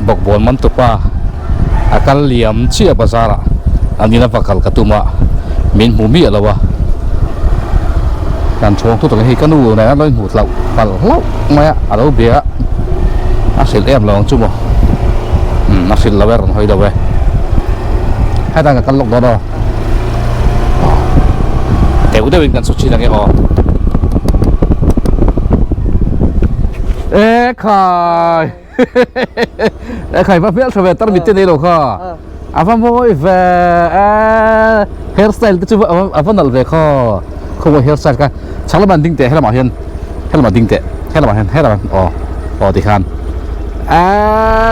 bok bon man tu pa akal liam chia pasara anina pakal katuma min mumi alawa kan chong tu tong hi kanu na loi hu lau pal lau ma alo bia asil em long chu mo asil lawer hoi da we hai ta kan lok do te u de win kan su chi na ge o khai khai va fel save tar mitte nei lo kha ava moi ve hairstyle chu ava nal ve kha không có hairstyle ka chang la man ding te hela ma hian o ti khan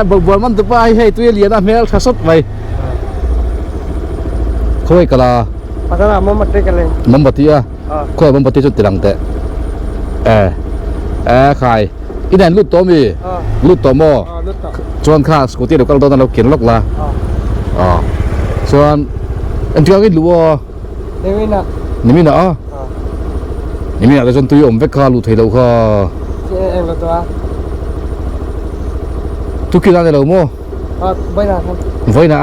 bol man tu pa hei tu lian a mel tha sot vai khoi kala pasal mombati kale mombati a khoi mombati chu tirang te khai idan lut to mi lut to mo chuan kha scooty lo kal do na lo kin lok la chuan an tiang i luwa nimina da chon tu yom vek kha lu thei lo kha em lo to tu ki la lo mo voi na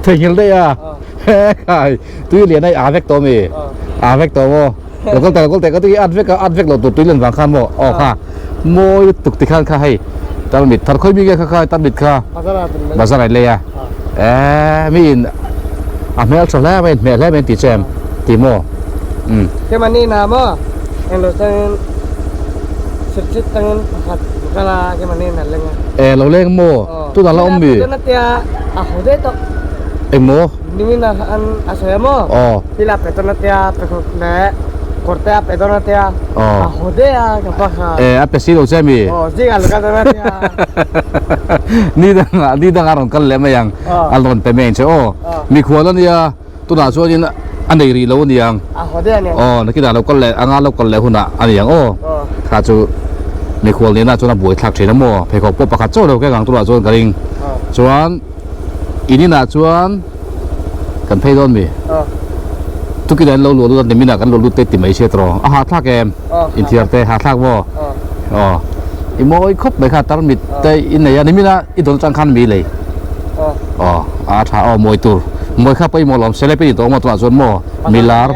thei hil de a khai tu lian ai a vek to mi mo lo kal te ka tu at vek lo tu len wang khan mo kha moi tuk ti khan kha hai tar mit thar khoi bi ge kha tar mit kha bazar ai le ya mi in a mel so la men ti chem ti mo ke mani na mo en lo sen sit tangan hat kala ke mani na lenga lo leng mo tu da la om mi tu na tia a hode to mo nimina an asoya mo pila petona tia pe ne corte a pedona tia a hode a kapakha a pesilo chemi jiga lo ka na tia ni da ngaron kal le mayang alron payment che mi khwalon ya tu na so in anei ri lo ni yang a hode ne nakida lo kal le anga lo kal le huna ani yang kha chu mi khwal ni na chu na boi thak thena mo phe ko po pakha cho lo ke gang tu la chu garing chuan ini na chuan kan phei don mi tu ki dan lo lu dan mi na kan lu te ti mai che tro a ha thak em in thiar te ha thak bo i moi khop mai kha tar mit te in ne ya ni mi na i don chang khan mi le a tha moi tur moi kha pai mo lom sele pe to mo to chon mo milar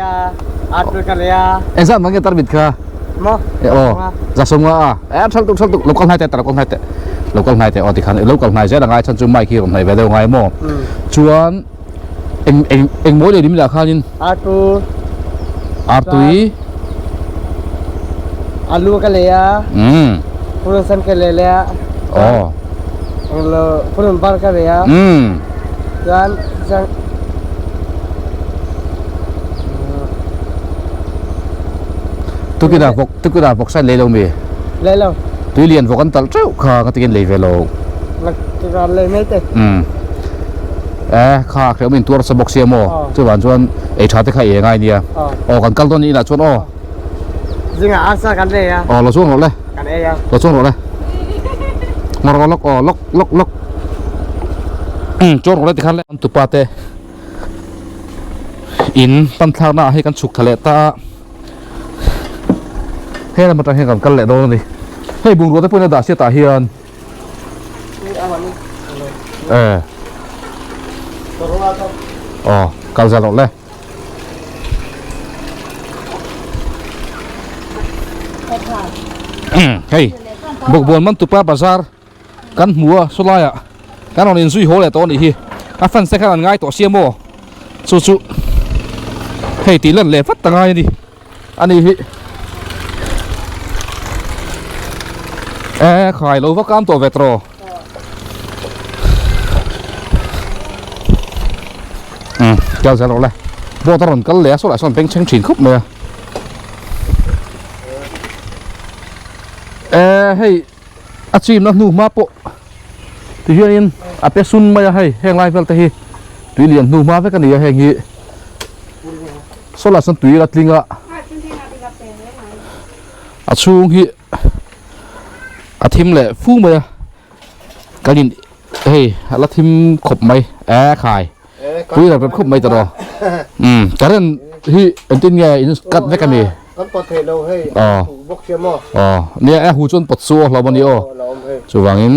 atul kalya esa mang tar mit kha mo za songa thal tu lokal hai te tar kon hai te lokal hai te ti khan lokal hai je da ngai chan chu mai ki rom hai ve de ngai mo chuan eng moi le dim la khanin artui alu kalya purusan kalya lo purun bar kalya dan sang tu ki da vok sai le lo mi tu lian vok an tal treu kha ka tin le ve lo tu ka le me te kha khre min tur sa bok se mo chu ban chuan ei tha te kha e ngai nia kan kal don ni na chuan jinga asa kan le ya lo chuang lo le kan e ya lo chuang lo le ngor lok chor lo le ti khan le tu pa te in pan thar na he kan chuk thale ta he la mata he kan kal le do ni hei bung ro te pun da sia ta hian kal za lo le hei bok bon man tu pa bazar kan mua solaya kan on in sui ho le to ni hi a fan se kan ngai to sia mo chu hei ti len le fat ta ngai ni ani hi khai lo va kam to vetro kal za lo le bo taron kal le so la son peng cheng chin khup me hei achim na nu ma po ti hian a pe sun ma hei heng lai vel te hi tui lian nu ma ve kan ni heng hi so la son tui la tlinga a chung hi a thim le fu ma kalin hei la thim khop mai khai tui la khop mai ta do karan hi antin nge in kat ve kan ni kan pot he lo hei bok sia mo nia hu chon pot su lo bani chu wangin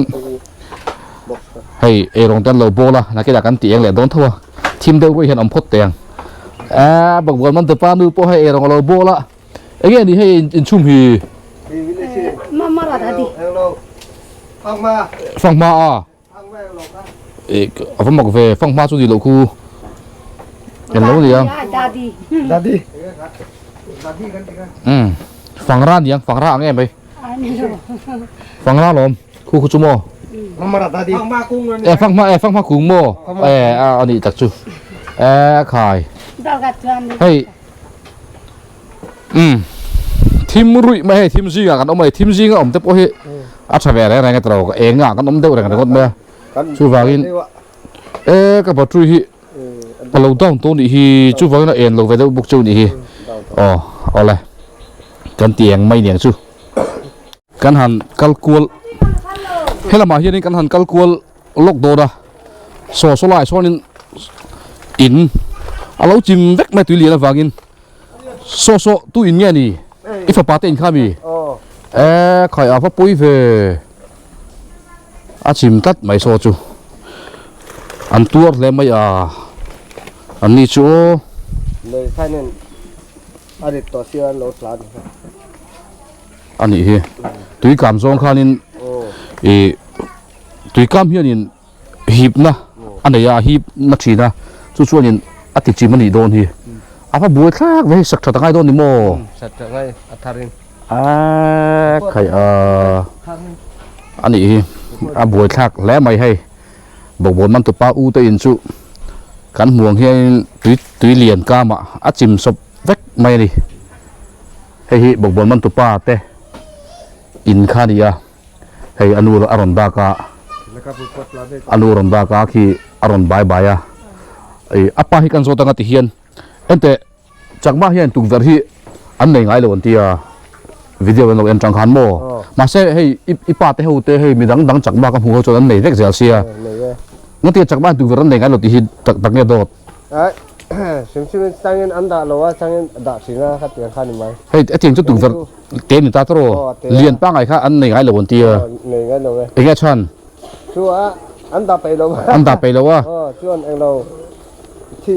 ให้เอรองตันโลโบละนักกีฬากันเตียงแหละโดนทั่วทีมเดียวก็เห็นอมพดเตียงบอกว่ามันจะปานูโปให้เอรองโลโบละไอ้เงี้ยนี่ให้อินชุ่มฮี Mama lah tadi. phong ma phong mọc về phong ma chỗ gì lộ khu cái lỗ gì không Tadi. phong ra gì không phong ra nghe mày Ani lo. phong ra lom khu chung mò phong ma cùng mò anh đi chặt chu khai Dah kat tuan ni. hey team rụi mày team gì à cái mày team gì cái ông tiếp ôi chả về đấy cái tàu cái à cái ông đâu cái con mày chú vào in cái bảo chui hi cái lâu đông tôn hi chú vào cái lâu về đâu bốc chui hi lại cái tiền mấy tiền chú cái hàng calcul hay là mà hiện nay cái hàng calcul lốc đồ đó số lại số nên in lâu chim vét mấy túi liền là vào in số tu in nghe nè ít phải bắt tiền khai mi khỏi ở pháp bối về chim tắt mấy số chú anh tuột lên mấy anh đi chỗเลยใช่เนี่ยอดีตต่อเสียรถหลาน anh đi tùy cảm giác khai nên tùy cảm hiện nên hiệp na anh ấy hiệp na chỉ na chú chú nên tiệc chim anh đi đón hi pháp bối khác với sạch thật ngay đón đi mò sạch ngay thà rin khỏi anh ấy bối khác lẽ mày hayบอกบนมันตัวป้าอูตัวอินสุกันห่วงเฮียตุยเลียนกามจิมศพเวกไม่ดิให้บอกบนมันตัวป้าเตอินคาดียให้อนุอารอนดากาอนุอารอนดากาคืออารอนบายบายอะป้าให้กันโซตังติเฮียนเอ็นเตจากมาเฮียนตุกเวอร์ฮีอันไหนไงเลยวันที่วิดีโอเราเอ็นจังขันโมมาเซ่ให้อีป้าเตหูเตให้มีดังจากมากับหัวโจนั้นไหนเวกเสียเสียงั้นที่จากบ้านดูวันไหนกันเราที่ตักเนี่ยโดดสิมตั้งเงินอันดาโลว่าตั้งเงินดาสินะครับเตียงข้านี่ไหมเฮ้ยเตียงจุดดูวันเตียงนี่ตาโตเรียนป้าไงค่ะอันไหนไงเราวันที่ไหนไงเราเองชันชัวอันดาไปแล้วอันดาไปแล้วว่าชวนเองเราที่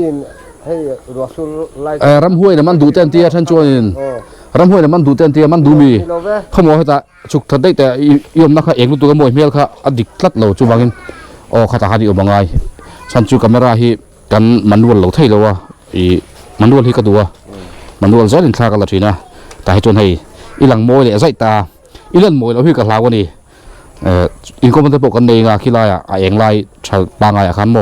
ให้รอสุไล่รำห้วยเนี่ยมันดูเต็มที่ท่านชวนรำห้วยเนี่ยมันดูเต็มที่มันดูมีขโมยให้ตาฉุกทันได้แต่ยมนักเองรู้ตัวขโมยเมียค่ะอดีตลัดเราจูบังข้าตาหาดีอบางไงฉันจูกัมเมราฮีกันมันวนเหลาไทยแล้ววะมันวนที่กระดัวมันวนซ้อนอินทรากันละทีนะแต่ให้จนให้อีหลังโมยเนี่ยใส่ตาอีเล่นโมยเราพี่กับลาวนี่อินก็มันจะปกันเองขี้ลายเองลายชาวบางไงขันโม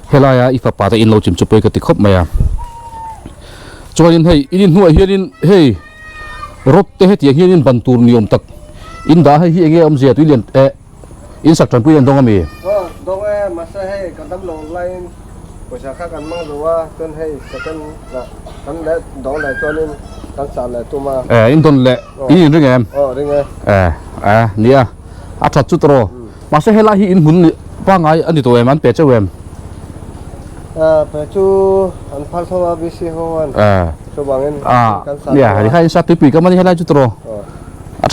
เฮลายอีฟ้าป่าแต่อินเราจิมจุดไปกติคบไหมจวนอินให้อินหัวเฮียนเฮ้ยรถเตะเตียงเฮียนบรรทุกนิยมตักอินด่าให้เฮียเงี้ยอมเสียตุเลียนอินสักจนพูดยังต้องมีตรงมาใช้ให้กันตำรวจไล่ประชาชนกันมั่งหรือว่าจนให้สักกันนะทั้งแล้วดองไหนตัวนึงทั้งสามไหนตัวมาอินต้นเละอินเรื่องไงเรื่องไงเนี่ยชัดจุดโตมาใช้ให้ลาฮีอินหุ่นป้าไงอันนี้ตัวมันเปียเจ้าเปิดจูอันพันธุ์ว่าบิซิฮวันสว่างเงินเนี่ยที่ให้สัตว์ปีก็มันให้ลาจุดโต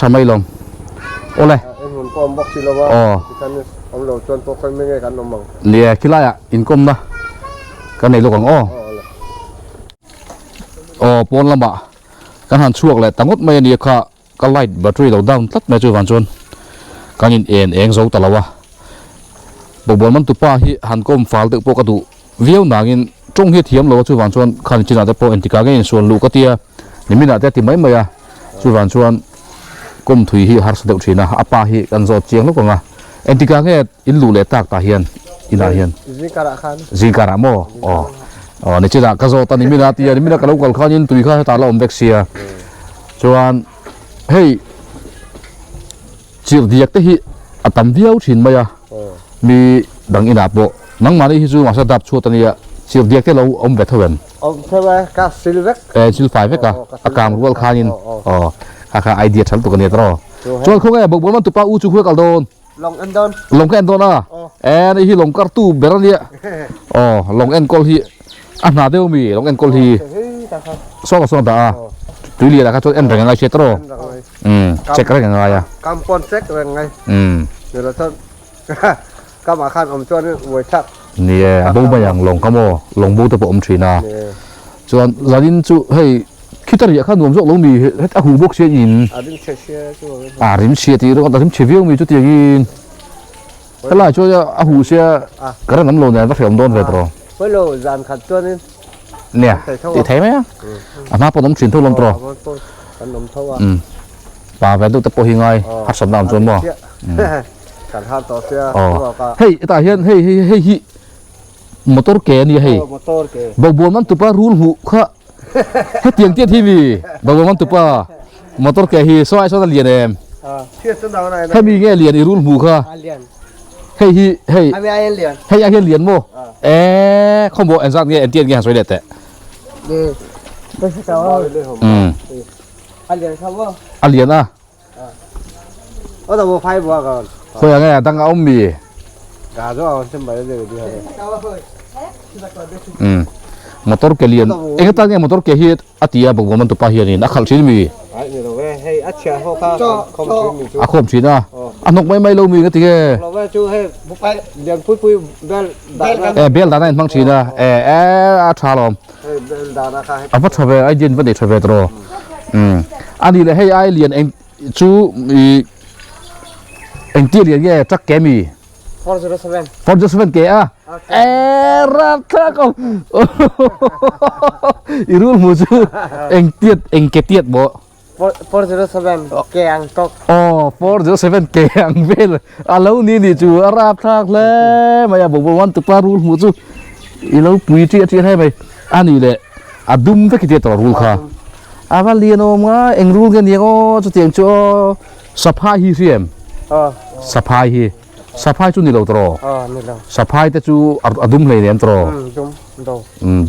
ทำไม่ลงโอ้เลยหุ่นปอมบอกสิละว่าที่ท่านเอาเราจนพวกคนไม่ไงกันน้องมังเนี่ยคิดไรอินคมนะกันในโลกของปนลำบากกันหันช่วงแหละตั้งงดไม่เนี่ยค่ะก็ไล่แบตเตอรี่เราดาวน์ตัดไม่ช่วยฟันชนกันยินเองโซ่ตลอดวะบอกบอลมันตุป้าที่หันก้มฝาตึกปกติเวียวหนักินจงเฮียเทียมเราช่วยฟันชนขันจีน่าจะโปรเอ็นติกาเงินส่วนลูกก็เตี้ยนี่มีน่าจะติดไม่เมื่อช่วยฟันชนก้มถุยที่ฮาร์สเดลชีนะอาป้าที่กันโซเจียงลูกของเอ็นติกาเงินอินลูเลตากตาเฮียนอินาเฮียนจิงการะโมนี่จีน่าก็โซตอนนี้มีน่าเตี้ยนี่มีน่าก็ลูกกันข้ายินตุยข้าตาเราอมเบ็กเซียชวนเฮ้ยจีรเดียกที่ตั้มเดียวชินไหมมีดังอินาโปนังมาในที่จูมาสดับชัวตอนนี้จีรเดียกที่เราอมเบ็ดเท่าไหร่ใช่ไหมกัสซิลเวกซิลไฟเวกอะอาการรู้ว่าข้ายินข้าไอเดียฉันตัวกันเนี่ยตลอดชวนเขาไงบอกว่ามันตุป้าอูจูคุยกันโดนลงเอ็นโดนนะนี่ที่ลงการ์ตูเบรเนี่ยลงเอ็นกอลที่อันน่าเดียวมีลงเอ็นกอลที่ซ้อมตาตุลีนะครับจนเอ็นแรงไงเชตโร่เช็คแรงไงกำปอนเช็คแรงไงเดี๋ยวเราจะเฟ ก็มาขั้นอมจวนหวยชัก เนี่ยบุ้งไปอย่างลงขโมลงบูตัวผมชีนาส่วนหลานจูให้คิดอะไรอย่างข้าหนุ่มส่งลงมีให้อาหูบกเชียอิน ดินเชี่ยช่วย ริมเชียตีแล้วก็ริมเชียวิวมีจุดอย่างนี้ถ้าหลายช่วยอาหูเชียกระนั้นลงเนี่ยต้องเสียมโดนเลยตรอ เพื่อเราจานขัดจวนนี่ เนี่ยติดไทยไหมมาปนมชินทุลมตรอ ขนมเท่าว่า ป่าแวดตุตะโปหิงไงพัดสำนามจนบ่ การทำต่อเสีย เฮ้ยตาเฮียนเฮ้ยมอเตอร์แกนี่เฮ้ย มอเตอร์เก บอกบัวมันตุปะรูลหูค่ะให้เตียงเตี้ยทีวีบอกบัวมันตุปะมอเตอร์แกฮีซอยซอยเรียนเอง เชื่อสนองไหน ให้มีแง่เรียนอีรูลหูค่ะ เรียน ให้ไอ้ไม่ไอ้เรียน ให้ยังเรียนโมข้อมูลอันซักเนี่ยเตียงแง่สวยเด็ดแต่ นี่ไม่ใช่เขาอันเรียนเขาว่า อันเรียนอ่ะ แต่ว่าไฟบัวก่อน คุยยังไงตั้งเอามี กาจะเอาเส้นใบเดียวดีเลย มอเตอร์แกเรียนเอ็งตั้งเนี่ยมอเตอร์แกฮีอัติยาบอกว่ามันตุปะเฮียนี่นักขับชิ้นมี ไอ้เนี่ยเราให้อัจฉริยะเขาคอมพิวมีจู อาคมชิ้นอ่ะอันนกไม่เรามีก็ตีแก เราว่าจูให้ไปเรียนปุ้ยเบลดา เบลด้านนั้นฟังชิ้นอ่ะอาชาลอม เบลดานะคะ อาวัตถุเวไอเจนวันเด็กทเวตรออันนี้เลยให้ไอเรียนเองจูเองที่เรียนแย่จักแกมี 407 for just one แกอ่ะรับทักอีรูลมูจูเองเตียดเองเกเตียดบ่ 407แกงตก อ๋อfor just one แกงเวลอ่ะแล้วนี่จูรับทักเลยมาอย่าบอกว่าวันตุปารูลมูจูอีแล้วปุยจี้ให้ไปอันนี้แหละอะดุมตะกี้เตียดต่อรูลค่ะอาว่าเรียนออกมาเองรูลกันเนี่ยก็จะเตียงจูสภาฮีเรียมสภาฮีสภาจุนี่เราตรอ นี่เรา สภาแต่จูอดุมเลยเนี่ยตรอ ดุมโด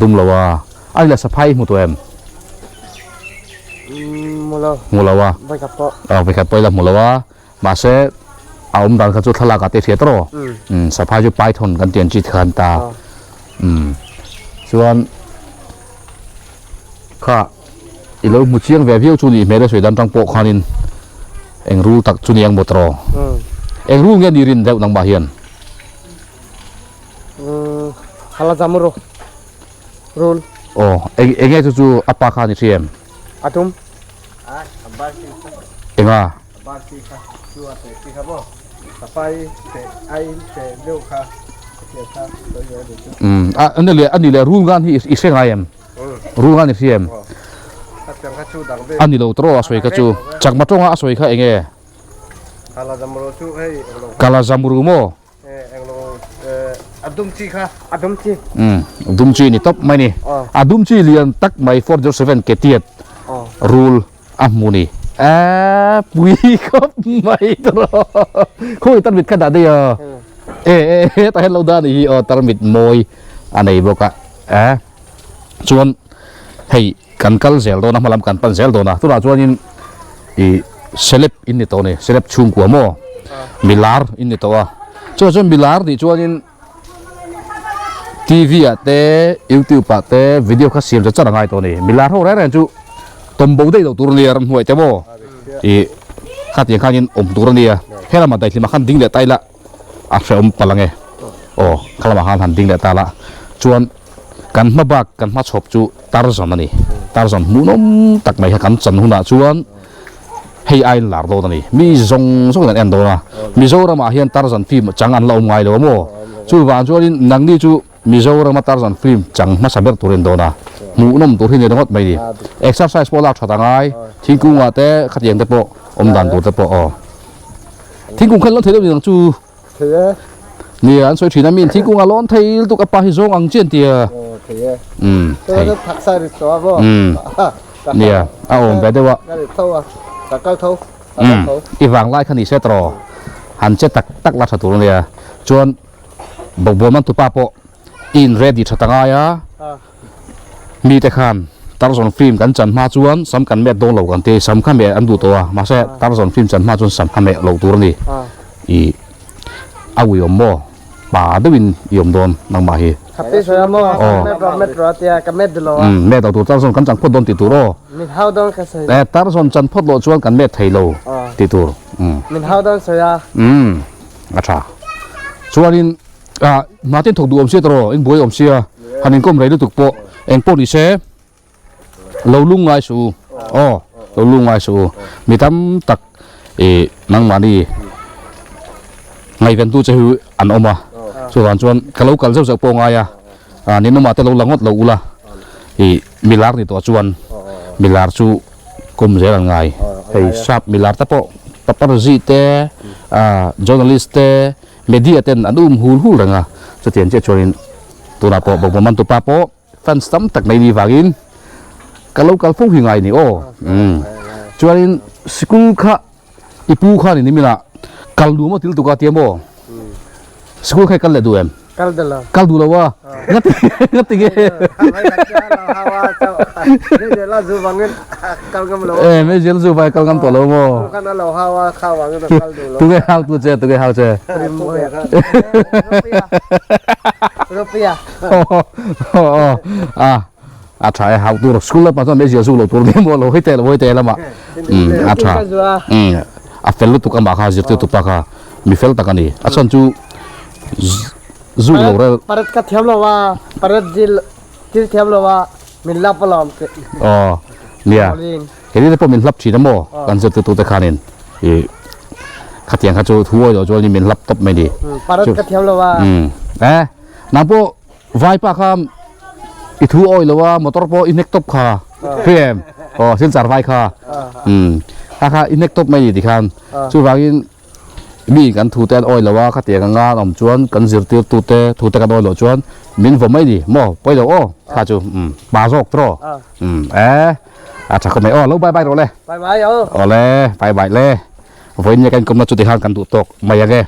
ดุมละว่าอันนี้สภาหมดตัวเอ็ม มูล หมดละว่า ไปกับปอ เอาไปขับไปละหมดละว่ามาเสเอาดันกันจุดทลากาเตเทียตรอสภาจุไปทนกันเตียนจิตขันตาส่วนข้าอีเรามุเชียงแววเพียวจุนี่ไม่ได้สวยดันตั้งโปขานินเอ็งรู้ตักจุนี่ยังหมดตรอเอ็งรู้เงี้ยดีรินเด็กนังบาเฮียน Hala zamuro rule โอ้เอ็งไงจู่ๆอัปปาคานิเทียม atum เอ็งว่า basi ka dua te tiga bo sampai te ai te lu ka ya ta do ya de อันนี้เลยรู้งานที่อีเซงไงเอ็มรู้งานที่เทียม ka chang ka chu dang be อันนี้เราตรอสวยก็จู่จากมาตรงอ่ะสวยค่ะเอ็งไง hala zamuro chu hey englo กาลาจามูรุโม englo adum chi ka adum chi ดุมจีนี่ตบไม่นี่ดุมจีเรียนตักไม่407เกเตียดรูลอ่ะมูนี่ปุยครับไม่ตรอคุยตันมิดขนาดเดียวแต่เห็นเราด้านนี้ตันมิดมวยอันไหนบอกชวนให้กันกัลเซลโดนะมาลำกันปันเซลโดนะตัวชวนยินเซเลบอินนี่ตัวนี่เซเลบชุงกัวโมมิลาร์อินนี่ตัวชวนมิลาร์ดิชวนยินทีวีอะเต้ยูทูบอะเต้วิดีโอคัสเซียมจะจัดยังไงตัวนี้มิลาร์เขาแรงจู่ตบบูได้ตัวนี้รำหัวเจ้าโมขัดยังขันยินตัวนี้แค่ละมาได้ที่มาขันดิ้งเดือดไตละอักเสบพลังไงข้าละมาขันดิ้งเดือดตาละชวนกันมาบักกันมาชอบจู่ตาร์ซอนนี่ตาร์ซอนมุนมตักไม่ให้กันจันหุ่นชวนให้ไอ้หลาร์โดนี่มีส่งกันเอ็นโดนะมีโซรามาเฮียนตาร์ซอนฟิล์มจังอันเราไม่เลยโมจู่วันชวนนังนี่จู่มิโซรามาตาร์ซันฟิล์มจังมาสับเบอร์ตัวเรนโดนะมูนมตัวที่เนี่ยต้องไม่ดีเอ็กซ์ไซส์พอลากชดต่างไงทิ้งกุ้งว่าแต่ขัดยังแต่ปอมดันตัวแต่ปอทิ้งกุ้งขึ้นรถเที่ยวอย่างจู่เนี่ยอันสวยถีน้ำมินทิ้งกุ้งอร้อนไทยตุกปลาหิโซงอังเจียนเตียตัวผักใส่ตัวบ่เนี่ยเอาแบบได้ว่า นั่นเท่าตะเก้าเท่าอีวางไล่ขันอีเซตรอหันเจตักลัดตัวเนี่ยจวนบอกบัวมันตุปาปออินเรดี้ชดต่างไงมีแต่ขันตาร์ซอนฟิล์มกันจันมาจวนสำคัญแม่โดนเหล่ากันเตะสำคัญแม่อันดูตัวมาเสตาร์ซอนฟิล์มจันมาจวนสำคัญแม่เหล่าตัวนี่เอาวิมโมป่าด้วยวินยมโดนนางมาฮีขับไปสวยมากแม่บอกแม่รอเตียกับแม่ดลอแม่ตัวตาร์ซอนกันจังพอดโดนติดตัวรอมินฮาวดอนกันสวยแต่ตาร์ซอนจันพอดโดนชวนกันแม่ไทยโลติดตัวมินฮาวดอนสวยอาชา ส่วนนี้มาเต้นถูกดูอมเสียตรอเอ็งบวยอมเสียฮันนินก้มไรดูถูกโปเอ็งโปดิเซ่เราลุงไงสูอ๋อเราลุงไงสูมีตั้มตักนังมาดีไงกันตู้จะหืออันออกมาส่วนชวนkalau kalau saya sepong ayah ni nama terlalu langot lalu ulah milar ni tu acuan milar su kum saya ngai hei sap milar tapi paparazzi te jurnalis te media ten adum hul ranga setian je cuanin tu napo bagman tu papo fans tam tak nai ni vagin kalau fung hingai ni oh cuanin sikul kha ipu kha ni mila kaldu mo til tu ka tiamo sikul khai kal le du em kal du lawa ngati ge me jel zu bai kal ngam to lo mo tu ge hal tu je rupiah try how to school pa so me jel su lo tu ge mo lo hoi te la ma try fel tu kam ba kha jir tu pa kha mi fel ta kani achon chu zu lo ra parat ka thiam lo wa parat jil thiam lo wa min la palom nia heri le po min lap chi na mo kan jir tu ta khanin khatiang kha chu thuoi lo jo ni min lap top mai di parat ka thiam lo wa na po vai pa kham i thu oi lo wa motor po inek top kha pm sin sar vai kha kha inek top mai di khan chu wangin mi kan thu ten oi lawa kha te nga om chuan kan zir tir tu te thu te kan oi lo chuan min vo mai ni mo poi lo kha chu ba jok tro cha ko mai lo bye bye ro le bye bye le bye bye le voi nya kan kom na chu ti han kan tu tok mai ya ge